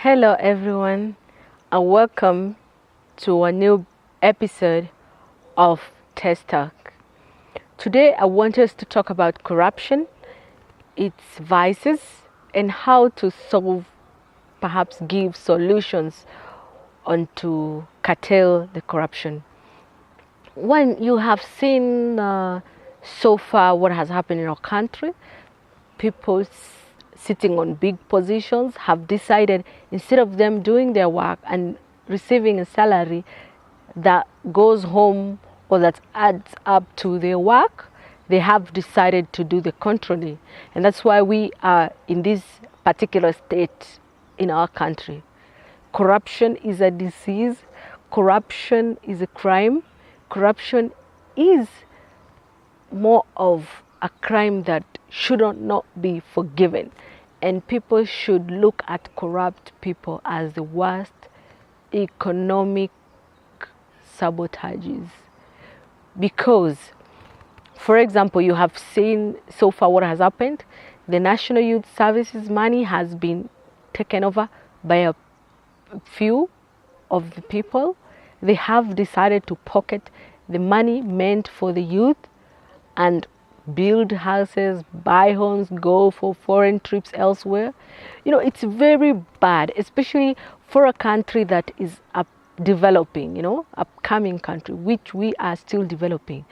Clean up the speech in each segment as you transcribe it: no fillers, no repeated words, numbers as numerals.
Hello everyone and welcome to a new episode of TessTalks. Today I want us to talk about corruption, its vices, and how to solve, perhaps give solutions on to curtail the corruption. When you have seen so far what has happened in our country, people sitting on big positions have decided, instead of them doing their work and receiving a salary that goes home or that adds up to their work, they have decided to do the contrary. And that's why we are in this particular state in our country. Corruption is a disease. Corruption is a crime. Corruption is more of a crime that should not be forgiven, and people should look at corrupt people as the worst economic sabotages. Because, for example, you have seen so far what has happened. The National Youth Services money has been taken over by a few of the people. They have decided to pocket the money meant for the youth and build houses, buy homes, go for foreign trips elsewhere. You know, it's very bad, especially for a country that is developing, upcoming country, which we are still developing.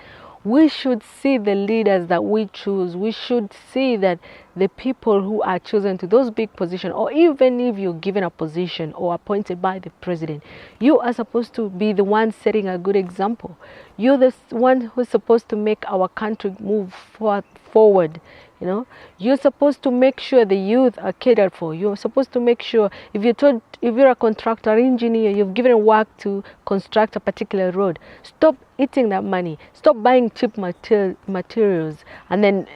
We should see the leaders that we choose. We should see that the people who are chosen to those big positions, or even if you're given a position or appointed by the president, you are supposed to be the one setting a good example. You're the one who's supposed to make our country move forward. You're supposed to make sure the youth are catered for. You're supposed to make sure, if you're a contractor, engineer, you've given work to construct a particular road, stop eating that money. Stop buying cheap materials and then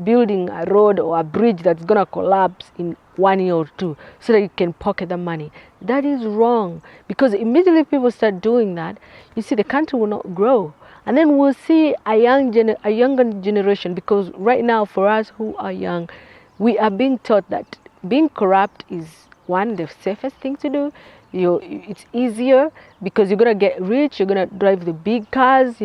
building a road or a bridge that's going to collapse in 1 year or two so that you can pocket the money. That is wrong, because immediately people start doing that, you see, the country will not grow. And then we'll see a younger generation, because right now for us who are young, we are being taught that being corrupt is the safest thing to do. It's easier because you're going to get rich, you're going to drive the big cars,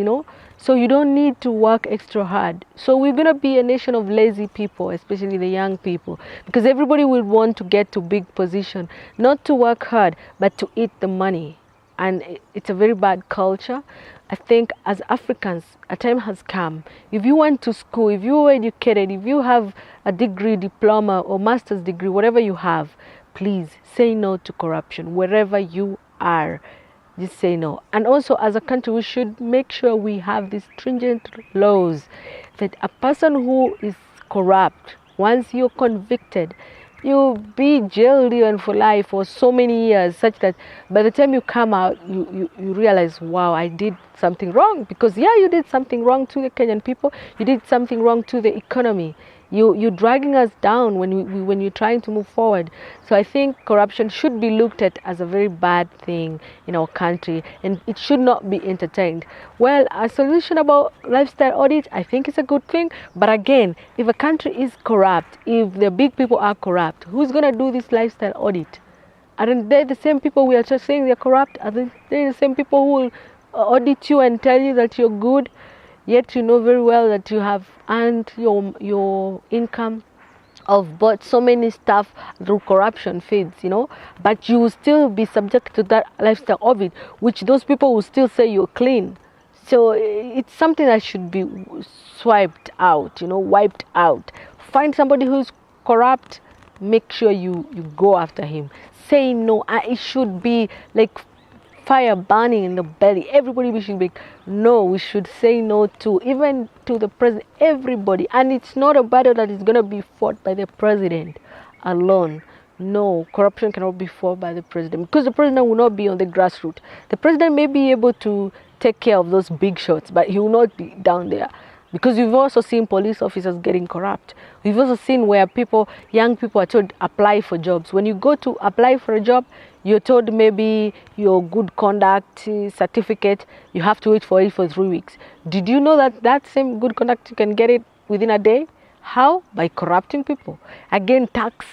so you don't need to work extra hard. So we're going to be a nation of lazy people, especially the young people, because everybody will want to get to big position, not to work hard, but to eat the money. And it's a very bad culture. I think as Africans, a time has come. If you went to school, if you were educated, if you have a degree, diploma, or master's degree, whatever you have, please say no to corruption. Wherever you are, just say no. And also, as a country, we should make sure we have these stringent laws that a person who is corrupt, once you're convicted, you'll be jailed even for life for so many years, such that by the time you come out, you realize, wow, I did something wrong. Because you did something wrong to the Kenyan people. You did something wrong to the economy. You're dragging us down when you're trying to move forward. So I think corruption should be looked at as a very bad thing in our country, and it should not be entertained. Well, a solution about lifestyle audit, I think it's a good thing. But again, if a country is corrupt, if the big people are corrupt, who's going to do this lifestyle audit? Aren't they the same people we are just saying they're corrupt? Are they the same people who will audit you and tell you that you're good? Yet you know very well that you have earned your income of bought so many stuff through corruption feeds, but you will still be subject to that lifestyle audit, which those people will still say you're clean. So it's something that should be wiped out. Find somebody who's corrupt, make sure you go after him. Say no. It should be like fire burning in the belly. Everybody should be no. We should say no to, even to the president, everybody. And it's not a battle that is going to be fought by the president alone. No, corruption cannot be fought by the president, because the president will not be on the grassroots. The president may be able to take care of those big shots, but he will not be down there. Because we've also seen police officers getting corrupt. We've also seen where young people are told apply for jobs. When you go to apply for a job, you're told maybe your good conduct certificate, you have to wait for it for 3 weeks. Did you know that same good conduct, you can get it within a day? How? By corrupting people. Again, tax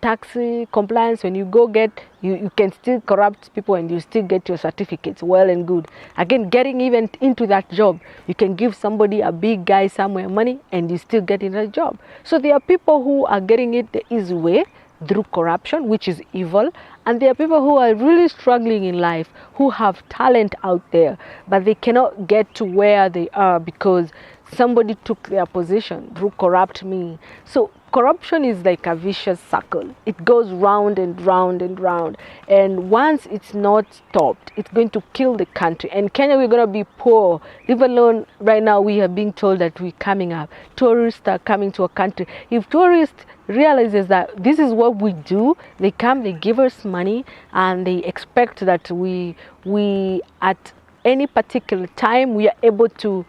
tax compliance, when you go get, you can still corrupt people and you still get your certificates. Well and good. Again, getting even into that job, you can give somebody, a big guy somewhere, money and you still get in that job. So there are people who are getting it the easy way through corruption, which is evil, and there are people who are really struggling in life, who have talent out there, but they cannot get to where they are because somebody took their position through corrupt means. So corruption is like a vicious circle. It goes round and round and round, and once it's not stopped, it's going to kill the country. And Kenya, we're going to be poor. Leave alone right now, we are being told that we're coming up. Tourists are coming to our country. If tourists realizes that this is what we do, they come, they give us money, and they expect that we at any particular time we are able to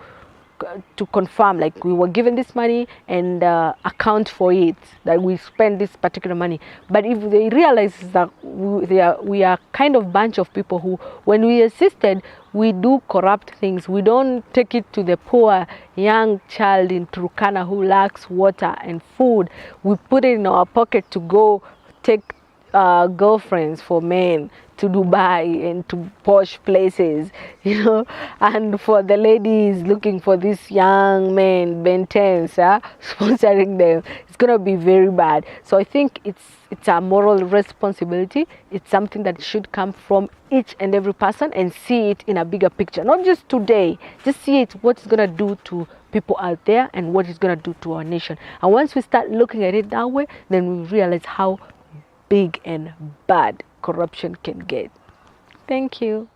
confirm, like we were given this money and account for it, that we spend this particular money. But if they realize that we are kind of bunch of people who, when we assisted, we do corrupt things. We don't take it to the poor young child in Turkana who lacks water and food. We put it in our pocket to go take girlfriends for men to Dubai and to posh places, and for the ladies looking for this young man, Ben 10s, sponsoring them. It's gonna be very bad. So I think it's a moral responsibility. It's something that should come from each and every person and see it in a bigger picture, not just today. Just see it, what it's gonna do to people out there and what it's gonna do to our nation. And once we start looking at it that way, then we realize how big and bad corruption can get. Thank you.